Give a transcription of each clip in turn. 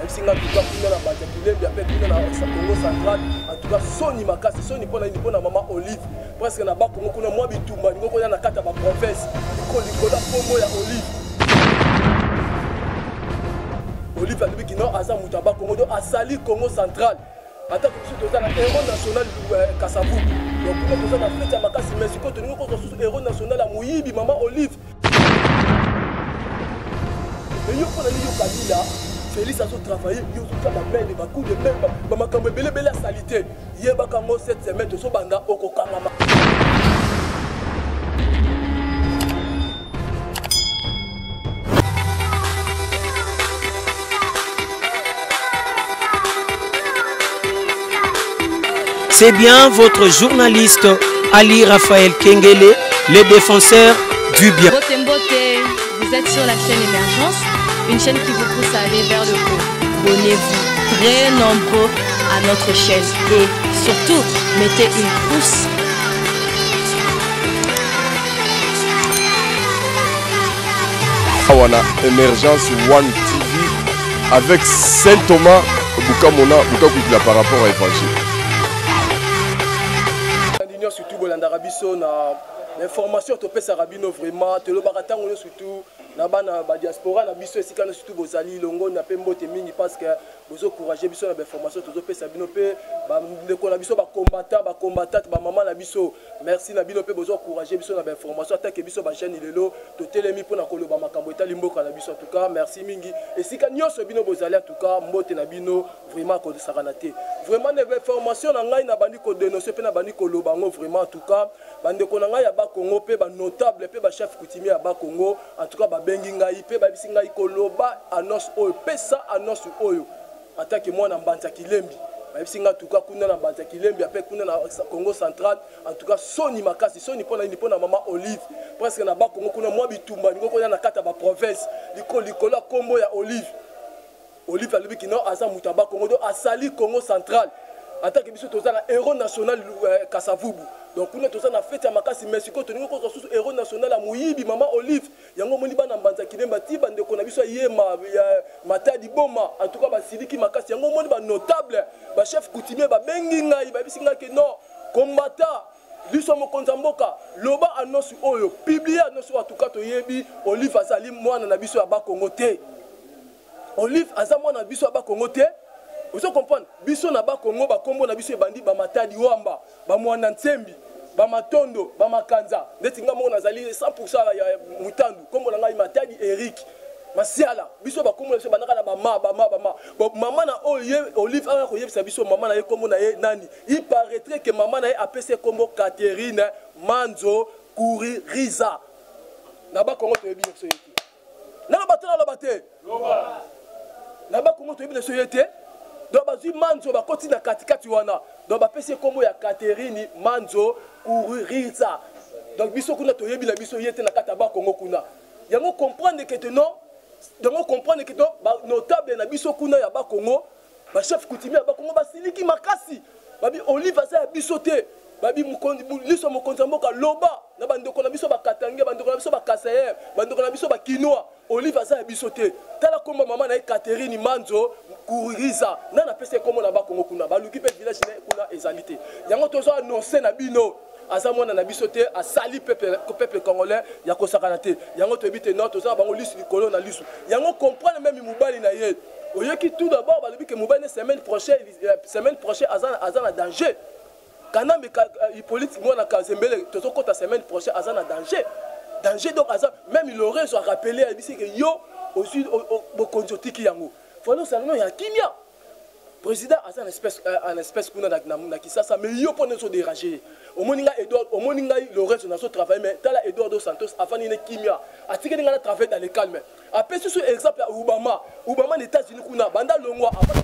singa tuka kuna na banja kilembi après kuna na Congo central en tout cas soni makasi soni pona mama Olive presque na ba Congo kuna mwa bitumba ngoko na kata ba province likola pombo ya Olive Olive a dit non aza mutaba Congo do asali Congo central ata ko tout na héros national Kasavu donc pour ça na fête ya makasi mais siko to ngoko ko héros national a Muyibi mama Olive mais yo pona yo kabila Félix a travaillé, il a fait des coups de même, il a fait salité. Il a fait cette semaine de Sobanda au Kokangama. C'est bien votre journaliste Ali Raphaël Kengele, le défenseur du bien. Vous êtes sur la chaîne Émergence. Une chaîne qui vous pousse à aller vers le haut. Abonnez-vous très nombreux à notre chaîne et surtout mettez une pouce. Awana Émergence One TV avec Saint Thomas Bukamona Bukakukila par rapport à l'évangile. Surtout Bolanda Rabiso na l'information to pesa Rabino vraiment te lo baratango surtout na bana ba diaspora na biso esika na surtout bozali longo na pe mbote mingi parce que bozo encourager biso na ba information to pesa bino pe ba ndeko na biso ba combattant ba maman na biso merci na bino pe bozo encourager biso na ba information attaque biso ba chaîne lelo to telemi pona koloba makambo etali mboka na biso en tout cas merci mingi esika nyonso bino bozali en tout cas mbote na bino vraiment ko saranate vraiment na ba information na ngai na bandi ko dénoncer pe na bandi ko loba ngo vraiment en tout cas bande ko na ngai ya ba Congo pe ba notable pe ba chef coutumier ya ba Congo en tout cas ba bengi ngai pe ba bisi ngai ko loba annonce oyo pesa annonce oyo attaque moi na Mbanza Kilembi ba bisi ngai en tout cas kuna na Mbanza Kilembi après kuna na Congo central en tout cas soni makasi soni pona mama Olive presque na ba Congo kuna mwa bitumba ngoko na kata ba province likola kombo ya Olive Olive alobi kino aza mutaba Congo do asali Congo central attaque biso toza na héros national Kasavubu donc on est na fête ya makasi mais siko toningo ko susu héros national a Muyibi mama Olive yango moni bana Mbanza Kilemba ti bande ko na biso yema matadi boma en tout cas ba siliki makasi yango moni ba notable ba chef coutumier ba bengi ngai ba bisinga ke non combattant biso mokonza mboka loba annonce oyo publier annonce en tout cas to yebi Olive azali mwana na biso ya ba Congo te Olive aza mwana na biso ya ba Congo te. Vous comprenez? Biso na ba Congo ba kombo na biso ebandi ba matadi wamba ba mwana nsembi ba matondo ba makanza ndeti nga mo nazali 100% ya mutandu kombo na ngai matadi Eric masiala biso ba kombo na biso banaka na ba mama na Olive a ko yebisa biso mama na ye kombo na ye nani il paraîtrait que mama na ye apese kombo Catherine Manzo Kouri Riza na ba Congo to yebi so yete na ba batela la bate na ba Congo to yebi so yete donc bazui Manzo bakoti na katikati wana donc bapesi kombo ya Catherine Manzo Kouririza donc biso kuna toyebi na biso yete na kata ba Congo kuna yango comprendre que non donc comprendre que ba notable na biso kuna ya ba Congo ba chef coutumier ya ba Congo ba siliki makasi babi Olive asa biso te babi mukondi liso mokonza mboka loba na bandeko na biso ba Katange bandeko na biso ba Kasayer bandeko na biso ba Kinoa Olive asa biso te tala kombo mama na Catherine Manzo Kouririza na pese komo na ba Congo kuna ba luki pe village na kuna ezalité yango tozo annoncer na bino aza mwana na biso te asali peuple congolais ya kosakana te yango to ebite non tozo bango lisu likolo na lisu yango comprendre même mubali na ye oyoki tout d'abord ba lubi que mubali semaine prochaine aza na danger kanambe Hippolyte mwana Kazembele tozo kota semaine prochaine aza na danger donc aza même il aurait soit rappelé à bisi que yo aussi au konjotiki yango voilà seulement ya kimia président a une espèce kuna na Kisasa mais yo pour ne se déranger au moninga Edouard au moninga le reste na so travail mais tala Edouard dos Santos avant ni kimia atiki nga travail dans le calme après sur exemple Obama les États-Unis kuna banda longwa avant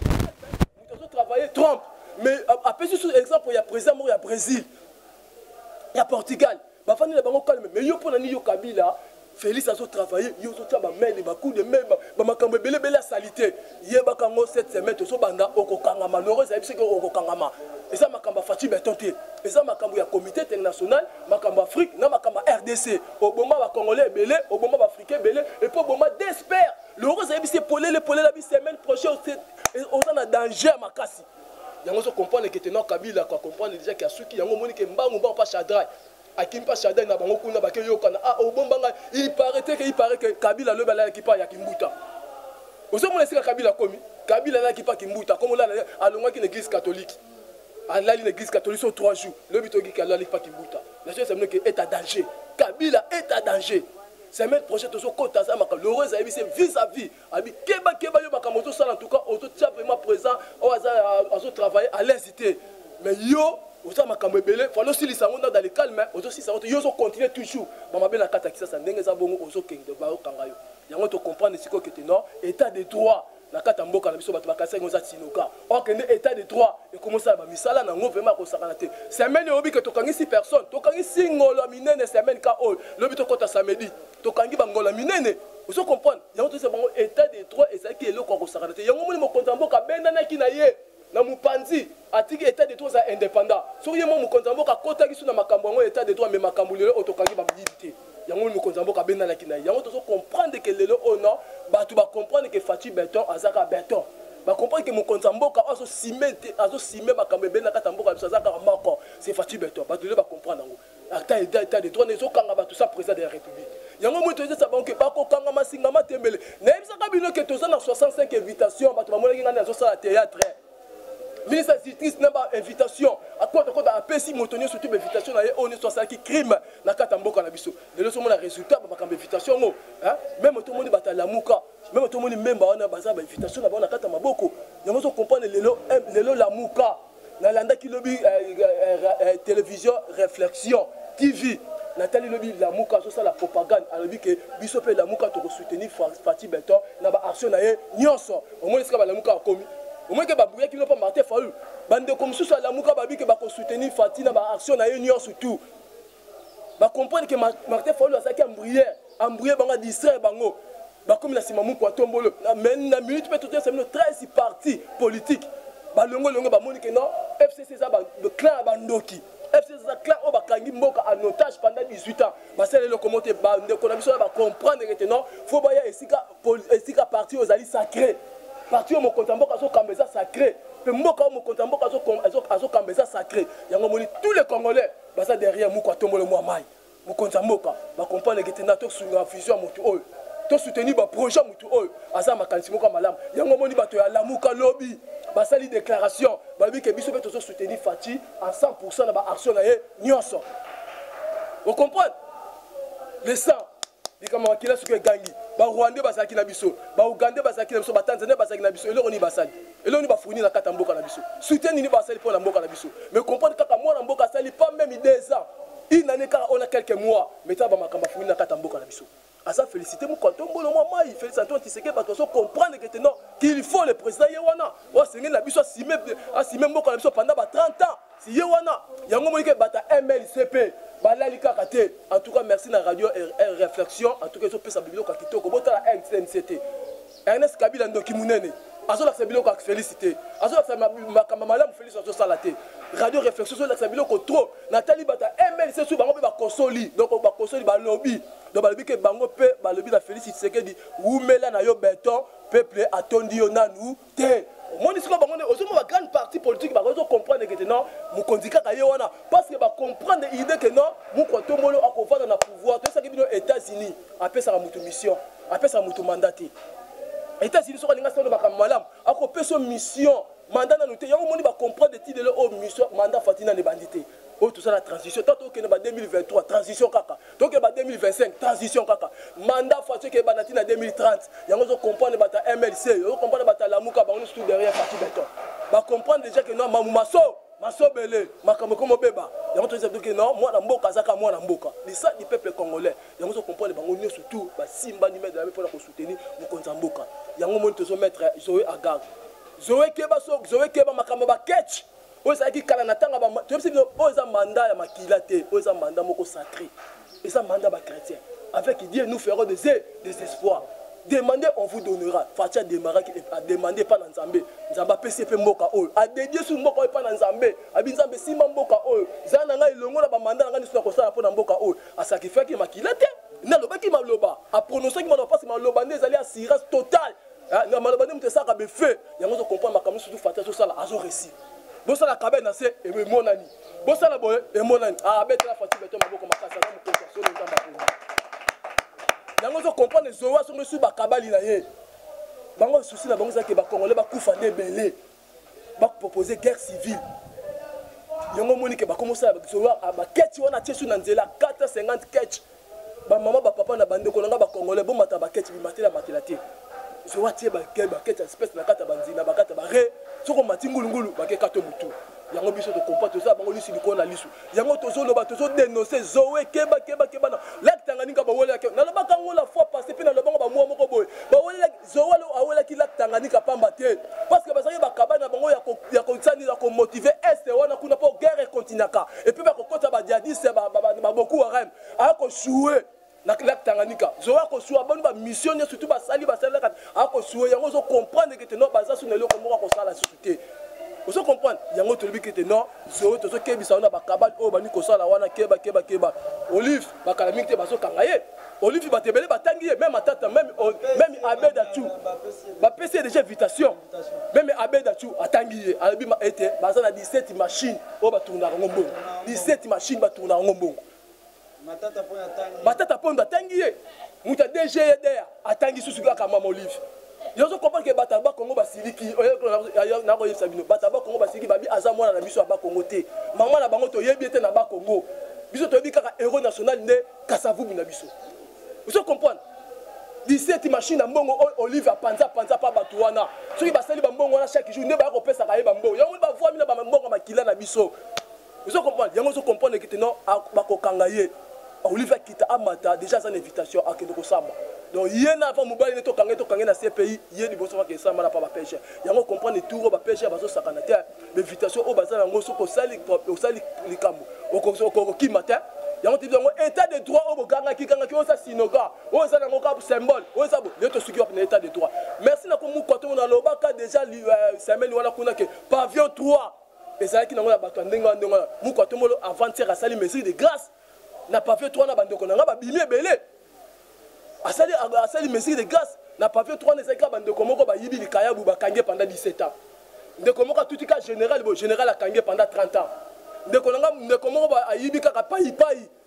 to travailler Trump mais après sur exemple il y a président il y a Brésil il y a Portugal ba fani na bango calme mais yo pour na ni yo Kabila Félix a travaillé, il a travaillé, beaucoup de même, il belé salité. Il y a cette semaine, il y a Okokangama, malheureusement, il y a Okokangama. Et ça, il Fatih Betonté. Et ça, il y a comité international, il y a Afrique, il y a RDC. Au moment où Congolais belé, au moment où Africain belé, et puis au moment d'espère, le rose a été polé la semaine prochaine on a danger à makasi yango so comprendre que tenant Kabila quoi comprendre déjà qu'il y a ceux qui yango moni que mbangu mba pas chadrai akim pas chadrai na bango kuna ba ke yokana au bombanga il paraît que Kabila le bala qui pas ya kimbuta ozo mona sika Kabila komi Kabila là qui pas kimbuta comme là alonga qui l'église catholique à l'église catholique sur 3 jours le bitoki kala li pas kimbuta la chose c'est que est à danger Kabila est à danger semaine prochaine tozo kota ça maka l'heureuse a c'est vis-à-vis abi keba yo makamoto ça en tout cas auto tient vraiment présent au hasard travailler à l'hésiter mais yo oza makambo ebele falo si lisango dans le calme ozo si ça yo zo continuer toujours mama bela kata kisa ça ndenge za bongo ozo kende ba okanga yo yango to comprendre siko que non état de droit na kata mboka na biso bato bakasa ngoza tinoka okende état de droit et commence à ba misala na ngo vraiment ko sakana te semaine obi que to kangi 6 personnes to kangi singolo minene semaine ka ol lobi to kota samedi to kangi bangola minene ozo comprendre yango to se bango état de droit et ça qui est loko ko sakana te yango moni mo konta mboka benda na kina ye na mupanzi atiki état de droit indépendant so yemo mo konta mboka kota kisu na makambo ngo état de droit mais makambo lelo otokangi ba milité yango mo konta mboka benda na kina yango to so comprendre que lelo ono batu ba comprendre que Fati Béton azaka Béton ba comprendre que mo konta mboka azo simé makambo benda kata mboka biso azaka mako c'est Fati Béton batu le ba comprendre ngo état de droit ne so kanga batu ça président de la république yango mo to ça banque ba ko kanga masinga matembele na bisa kabino que toza na 65 invitations batu ba molaki ngana zo sala théâtre ministre justice n'a pas invitation à quoi de quoi à PC motonio surtout invitation na on est soit qui crime na kata mboka na biso de leçon mon résultat ba ka invitation ngo hein même tout le monde batala muka même tout le monde même ba on a baza ba invitation na ba na kata maboko yango so comprendre lelo la muka na landa ki lobi télévision réflexion TV Nathalie lobi la muka so ça la propagande alobi que biso pe la muka to soutenir Fati Béton na ba action na ye nyonso au moins est-ce que la muka komi au moins que babouya qui n'a pas marté faulu bande comme ça la muka babi que ba ko soutenir Fatina ba action na union surtout ba comprendre que marté faulu ça qui embrouiller banga distraire bango ba comme la simamu kwa tombolo mais na minute peut tout c'est 13 partis politiques ba longo ba moni que non FCC ça ba clan bandoki FCC ça clan o ba kangi mboka en otage pendant 18 ans ba c'est le locomotive ba ndeko na biso ba comprendre que non faut ba ya esika parti aux alliés sacrés parti au Mokontamboka azo kambeza sacré pe mboka au Mokontamboka azo kambeza sacré yango moni tous les Congolais basa derrière mukwa tombolo mwa mai Mokontamboka ba comprendre que tena to sunga fusion mutu oyo to soutenir ba projet mutu oyo asa makanisi moko malam yango moni bato ya lamuka lobby basali déclaration ba bi ke biso beto soutenir Fati à 100% na ba action na ye nyonso vous comprenez le sang likama kila suke gangi ba Rwandais basaki na biso ba Ugandais basaki na biso ba Tanzaniens basaki na biso eloko ni basali eloko ni ba fournir na kata mboka na biso soutien ni basali pour la mboka na biso mais comprendre kaka moi na mboka sali pas même 2 ans une année car on a quelques mois mais ça ba makamba fournir na kata mboka na biso asa féliciter mon canton mbolo moi mai féliciter Antoine Tshisekedi parce que comprendre que non qu'il faut le président yewana wa sengi na biso asime mboka na biso pendant ba 30 ans si yewana yango mo ke bata MLCP balali kaka te en tout cas merci na radio réflexion en tout cas so pesa bibilo ka kitoko bota la NCT Ernest Kabila ndoki munene azo la sabilo ka féliciter azo la makamba malamu féliciter so salate radio réflexion so la sabilo ko trop Nathalie bata MLC so bango pe ba kosoli donc ba kosoli ba lobby donc ba lobby ke bango pe ba lobby na féliciter Tshisekedi wumela na yo Béton peuple atondi yo nanu te mon discours bango aussi ma grande partie politique ba ko comprendre que non mu kondika ka ye wana parce que ba comprendre idée que non mu ko tomolo akovanda na pouvoir to ça que bino États-Unis après ça mutu mission après ça mutu mandaté États-Unis so linga sa ba malam akopé so mission mandat na noté yango moni ba comprendre de titre le mission mandat Fatina ne bandité oh tout ça la transition tant que ba 2023 transition kaka donc ba 2025 transition kaka mandat Fatina que ba natina 2030 yango so comprendre ba ta MLC yo comprendre ba ta lamuka ba on tout derrière Fati Béton ba comprendre déjà que non maso belé makambo comme beba yango to dire que non moi na mboka zaka moi na mboka les ça du peuple congolais yango so comprendre bango nyo surtout ba simba ni mettre pour la soutenir mu konza mboka yango mo to so mettre Zoé Agar Zoé Keba makambo ba catch o ça qui kala na tanga ba to bisa o za mandat ya makila te o za mandat moko sacré et ça mandat ba chrétien avec Dieu nous ferons des espoirs. Demandez, on vous donnera. Fatia démarra a demandé pas dans Nzambé. Nzamba PCP Mboka Ol. A dédié sur Mboka pas dans Nzambé. A bien Simba Mboka Ol. Zananga ilongo la ba mandat nga nisuna ko sala pour Mboka Ol. A ça qui fait que makilate. nalobaki maloba aprononçaki maloba parce que maloba nde ezali assurance totale na maloba nde moto esaka befe yango ozocomprendre makambo surtout fata azosala azoréussir bosala kabe na se emonani bosala boye emonani abetela fati beto maboko makasi aza mokonzi nzamba mpona yango ozocomprendre zowa songo esu bakabali na ye bango susi na bango ezalaki bakongole bakufa nde ebele bakopropose guerre civile yango omoni ke bakomosala zowa baketi wana tie su na nzela 450 kech bamama bapapa na bandeko nanga bakongole bomata baketi bimatela matela te zowa tie baketi espèce na kata banzina bakata bare soko mati ngulungulu bakekato mutu yango biso tokompa toza bango lisu likolo na lisu yango tozoloba tozodénonce zowe keba na lak Tanganyika bawolelaki nalobaka ngo la fois passé mpe nalobango bamwa moko boye bawolelaki zowe awolelaki lak Tanganyika pamba te parce que bazalaki bakaba na bango ya kosanisa komotive este wana kuna mpo guerre ekontinaka epuis bakokota badiadise baboku warem akosue na lak Tanganyika zowa akosua boni bamission nyonso surtout basalaka akosue yango ozocomprendre ke te no baza su na eloko moko akosala susu te ozo comprendre yango tolobi ke non zowe tozokebisa wana bakabali oyo bani kosala wana keba Olive bakala mingi te bazokanga ye Olive batebele batangi ye même atata même Abeda tu bapesi déjà invitation même Abeda tu atangi ye alobi ete baza na 17 machines oyo batournaka ngo mbongo 17 machines batournaka ngo mbongo matata pondo atangi ye muta DGDR atangi susu kaka mama Olive yozo comprendre que bataba Congo basiliki na ko yebisa bino bataba Congo basiliki babi aza mwana na biso aba Congo te mama na bango to yebi ete na ba Congo biso to yebi kaka héros national nde Kasavubu na biso vous comprenez 17 machines mbongo Olive panza pa batu wana soki basali ba mbongo wana chaque jour nde ba ko pesa ka yeba mbongo yango ba voix mina ba mbongo makila na biso vous comprenez yango zo comprendre que non ba ko kangaye Olive kita amata déjà une invitation à Kendo Samba. Donc hier na avant mobile ne to kangé na CPI hier ni boso ka Samba na pa pêche. Yango comprendre tout ba pêche bazo sakanata l'invitation au bazar ngo soko sali likambo. Oko ki matin yango ti yango état de droit au boganga ki o sa sinoga. O za na ngo ka symbole. O za bo le to suki na état de droit. Merci na ko mu kwato na lobaka déjà semaine wala kuna ke pavillon 3. Ezalaki na ngo na bato ndenga mu kwato molo avant-hier asali mesure de grâce. Na pavillon 3 na bandeko nanga babimi ebele asali mesure de grâce na pavillon 3 na seka bandeko moko bayibi likayabu bakange pendant 17 ans ndeko moko tutika général akange pendant 30 ans ndeko moko ayibi kaka pai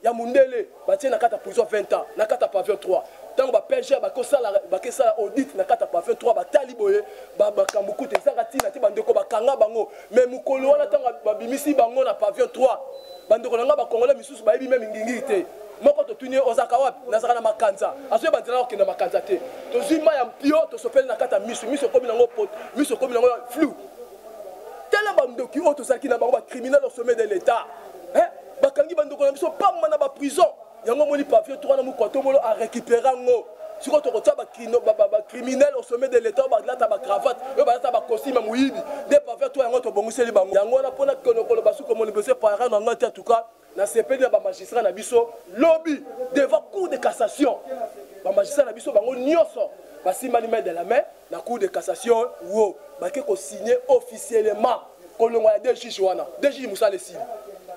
ya mundele batie na kata prison 20 ans na kata pavillon 3 tango ba PG bakesala audit na kata pavillon 3 batali boye bakambuku te sanga tina ti bandeko bakanga bango mais mukolo wana tango babimisi bango na pavillon 3 bandeko nanga bakongole misusu bayebi même ngingi te moko to tunie ozaka wapi nazaka na makanza aso banzela ko kina makanza te to zima ya mpio to sopeli na kata miso komi nango pot miso komi nango flou tela bandeko ki auto saki na bango ba criminel au sommet de l'état bakangi bandeko na biso pamba na ba prison yango moni pavillon 3 na mukwato molo a récupérer ngo siko to kota ba criminel au sommet de l'état ba lata ba cravate yo ba lata ba costume muyibi de pavillon 3 yango to bonguseli bango yango na pona konokolo basuko moni bese para na ngati en tout cas na CPI na ba magistrat na biso lobby devant cour de cassation ba magistrat na biso bango nyoso basimani main de la main na cour de cassation wo bake ko signer officiellement kolongo ya DG wana DG musale sili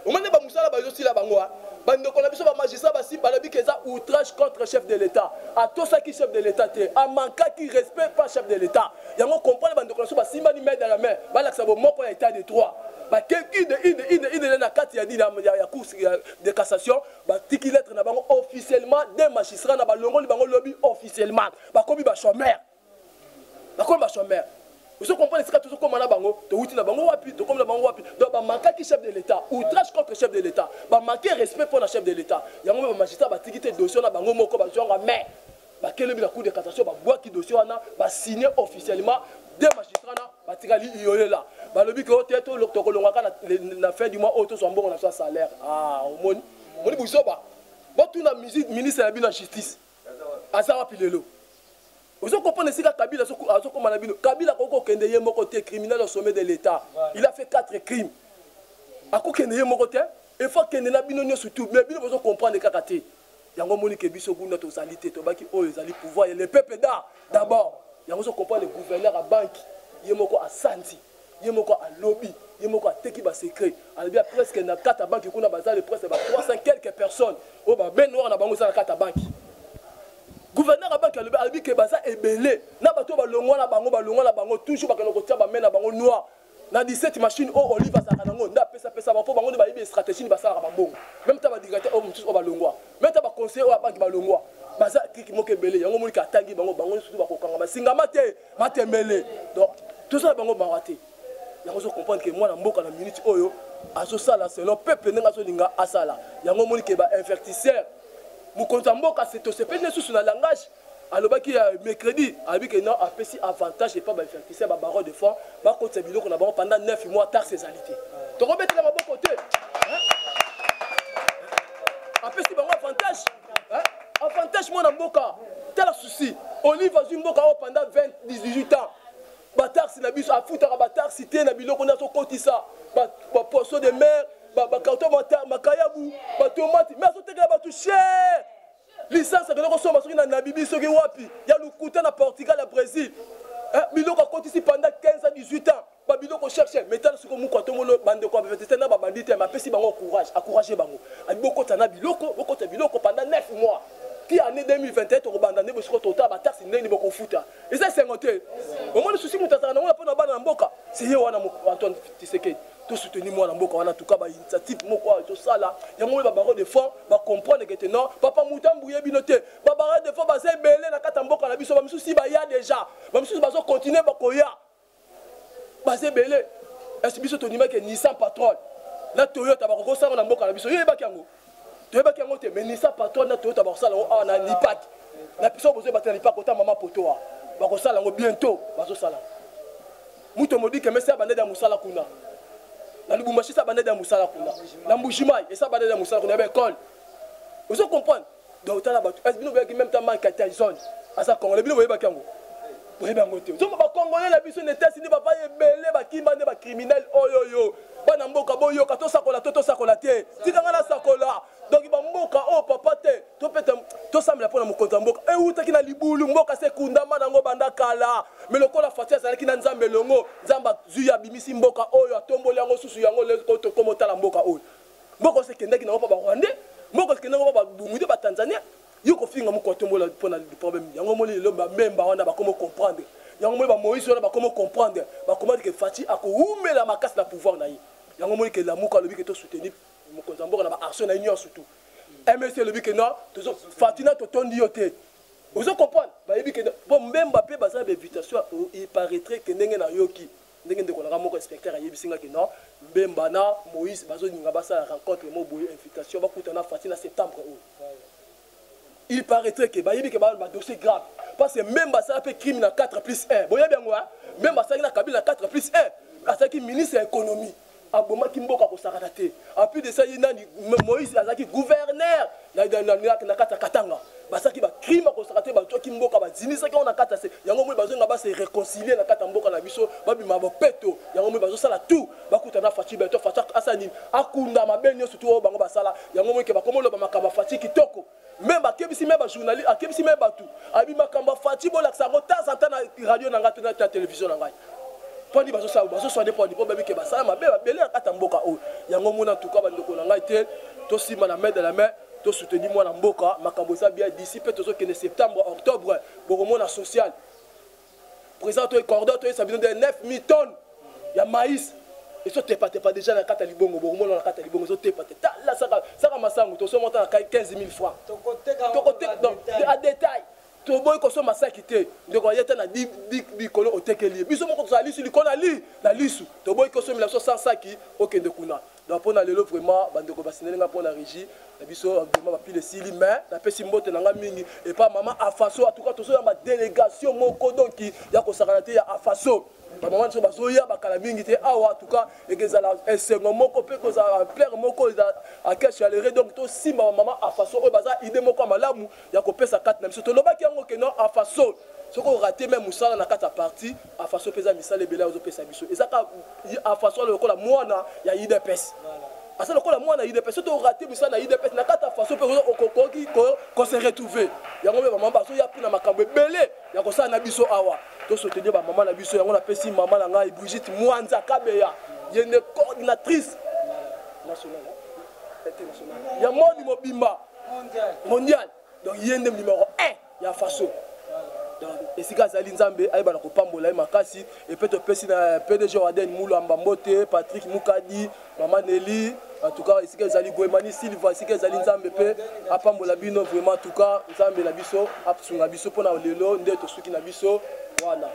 omane ba musala ba yosila bango bandeko na biso ba magistrat basi balobi keza outrage contre chef de l'état a to ça qui chef de l'état te a manqué qui respect pas chef de l'état yango comprendre bandeko na biso basimani main de la main balaksa bo moko ya état de droit ba quelqu'un de na kati ya dit ya cour de cassation ba tiki lettre na bango officiellement des magistrats na ba longoli bango lobby officiellement ba komi ba chômeur vous comprenez ce que tout comme na bango to wuti na bango wapi to comme na bango wapi donc ba manquer qui chef de l'état outrage contre chef de l'état ba manquer respect pour la chef de l'état yango ba magistrat ba tiki te dossier na bango moko ba jonga mais ba kelebi na cour de cassation ba bois qui dossier wana ba signer officiellement des magistrats na batikali yolela balobi ko teto to kolongaka na fin du mois auto so mbongo na so salaire omoni busoba botu na ministre ya bino justice azawa pilelo vous comprenez si Kabila comme na bino Kabila koko kende ye moko te criminel au sommet de l'état il a fait 4 crimes ako kende ye moko te il faut kende na bino nyoso tout mais bino vous comprendre kaka te yango moni ke biso gunda to salite to baki o ezali pouvoir le peuple d'abord yango so comprendre le gouverneur à banque ye moko a santi ye moko a lobby ye moko a teki ba secret albi presque na kata banque kuna bazali presque ba 300 quelques personnes o ba ben noir na bango za na kata banque gouverneur a banque alobi ke baza ebele na bato balongwa na bango toujours bakelo kotia ba mena bango noir na 17 machines o Olive asaka nango nda pesa ba po bango ne ba ibi stratégie ni basala ba bongo même ta ba directeur o mutusu o balongwa même ta ba conseiller o banque balongwa baza kiki moko ebele yango moni ka tangi bango surtout ba kokanga masinga mate mele donc tout ça bango baraté yango zo comprendre que moi na mboka na minute oyo azo sala selon peuple nenga zo linga asala yango moni ke ba invertisseur mukonza mboka c'est se pene sous na langage alobaki mercredi abi que non apesi avantage et pas ba invertisseur ba barreau de fond ba côté biloko na bango pendant 9 mois tard saisalité to robeti na maboko côté apesi bango avantage moi na mboka tel souci Olive azui mboka pendant 18 ans batarsi na biso afutaka batarsi te na biloko na so kotisa ba poisson de mer ba carton makayabu ba tomate mais so tekela ba tout cher licence que nous sommes na Namibie soki wapi ya lukuta na Portugal na Brésil biloko kotisi pendant 15 à 18 ans ba biloko chercher metal siko mu kwato molo bande ko bafete na ba bandite ma pesi bango courage encourager bango aboko tana biloko pendant 9 mois qui année 2021 to banda ne bosiko tota ba taxi ndeni boko futa et ça c'est ngote au moins le souci mutata na pona bana mboka c'est ye wana Antoine Tshisekedi tout soutenir moi na mboka wana tuka ba initiative moko to sala yango ba baro de fond ba comprendre que non papa mutambu ye binote ba baro de fond ba se belé na kata mboka na biso ba misusi ba ya déjà ba misusi ba so continuer ba koya ba se belé est biso to nima que Nissan Patrol na Toyota ba ko sala na mboka na biso ye ba kango toyebaki yango te mais Nissan Patrol na Toyota bakosala yango awa na lipak na biso bozoyi batela lipak kota mama poto awa bakosala yango bientôt bazosala mutu modi ke mesi abandede ya mosala kuna na Lubumbashi esa bandede ya mosala kuna na Mbujimai esa bandede ya mosala kuna ya baekole ozo comprendre donc tala bato esi bino boyaki même ta marque Tyson aza congolais bino boyebaki yango boyebi yango te ozomba bacongolais na biso netesi nde bavai ebele bakimba nde bacriminel oyoyo bana mboka boyoka tosakola tosakola te tikanga na sakola donc bamboka oh papa te tosambela mpona mokonzi ya mboka eutaki na libulu mboka se kundama nango banda kala me lokola fati azalaki na nzambe elongo nzambe azwi abimisi mboka oyo atomboli yango susu yango tokoma otala mboka oyo mboka osekendaki nango mpa barwandais mboka osekendaki mpa babungu te batanzania yo kofinga moko atombola mpona problème yango moli lelo bamemba wana bakoma comprendre yango moli bamoïse wana bakoma comprendre bakomandi ke fati akoumela makasi na pouvoir na ye yango moli ke lamuka alobi ke tosoutenir mokonzi ya mboka na baaction na ye nyonso tu msc elobi ke non fatina totondi yo te ozo comprendre bayebi ke bon mbemba mpe baza bainvitation il paraîtrait ke ndenge na yoki ndenge ndeko nanga moko inspecteur ayebisinga ke non mbemba na moïse bazolinga basala rencontre mo boye invitation bakutana fatina septembre oyo il paraîtrait que bayebi ke ba dossier grave parce que même basala pe crime na 4+1 boyebi yango même basala na kabila na 4+1 asaki ministre ya économie abomaki mboka kosakana te apui de ça ye nani moïse azalaki gouverneur na kata katanga basaki bacrime akosaka te batwaki mboka bazinisaki yango na kata se yango moi bazonga base réconcilier na kata mboka na biso babima bopeto yango moi bazosala tout bakutana faci beto faci asani akunda mabe nyonso tu oyo bango basala yango moi ke bakomoloba makambo faci kitoko même bakebisi me bajournaliste akebisi me bato abi makambo faci bolakisa yango temps en temps na radio na ngai to na télévision na ngai poni bazoswade poni po babi ke basala mabe babele na kata mboka oyo yango mona tuka bandeko na ngai te tosima na main de la main tosoutenir mwana mboka makambo eza bien d'ici pe tozokende septembre octobre bokomona social président to cordon to esabino de 9000 tonnes ya maïs ezotepa déjà na kata libongo bokomona na kata libongo ezotepa te tala saka masango tosomonta na 15 000 francs tokoteka à détail toboyi kosoma saki te ndeko ayeta na bikolo otekeli biso moko tozala lisu likolo na lisu toboyi kosomela biso sans saki okende kuna donc mpona lelo vraiment bandeko basindelinga mpona régie na biso vraiment bapile esili mais napesi mbote na nga mingi epa mama afaso en tout cas tozoyamba délégation moko donc ya kosakana te ya afaso bamama nyonso bazoya bakala mingi te awa en tout cas ekezala esengo moko mpe kozala plaire moko ake chalere donc tosimba bamama afaso oyo baza ide moko ya malamu ya kopesa kati na biso tolobaki yango keno afaso soki orate me mosala na kati ya parti afaso mpe eza misala ebele ozopesa biso ezaka afaso lokola mwana ya idps asa lokola mwana ya idps soki orate misala na idps na kati ya afaso mpe okoki kose retrouve yango mpe bamama bazoya mpe na makambo ebele ya kosala na biso awa tosoutenir bamama na biso yango napesi mama na ngai Brigitte Mwanza Kabeya ye ne coordinatrice nationale internationale ya moni mobimba mondial donc ye nde numéro 1 ya faso esika azali nzambe ayebana kopambola ye makasi epe topesi na PDG Waden Mulamba Mbote Patrick Mukadi Mama Nelly en tout cas esika ezali Boemani Silva esika ezali nzambe pe apambola bino vraiment en tout cas nzambe na biso asunga biso pona lelo nde tosuki na biso voilà.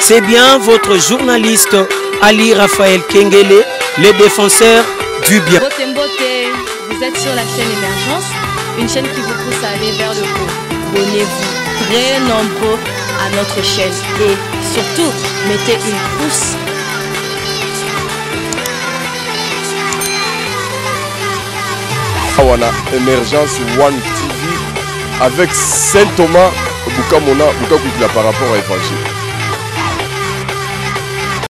C'est bien votre journaliste Ali Raphaël Kengele, le défenseur du bien. Mbote Mbote, vous êtes sur la chaîne Émergence, une chaîne qui vous pousse à aller vers le haut. Abonnez-vous très nombreux à notre chaîne et surtout, mettez une pouce. Awana Émergence One TV avec Saint Thomas Bukamona Bukakuitila par rapport à Évangile.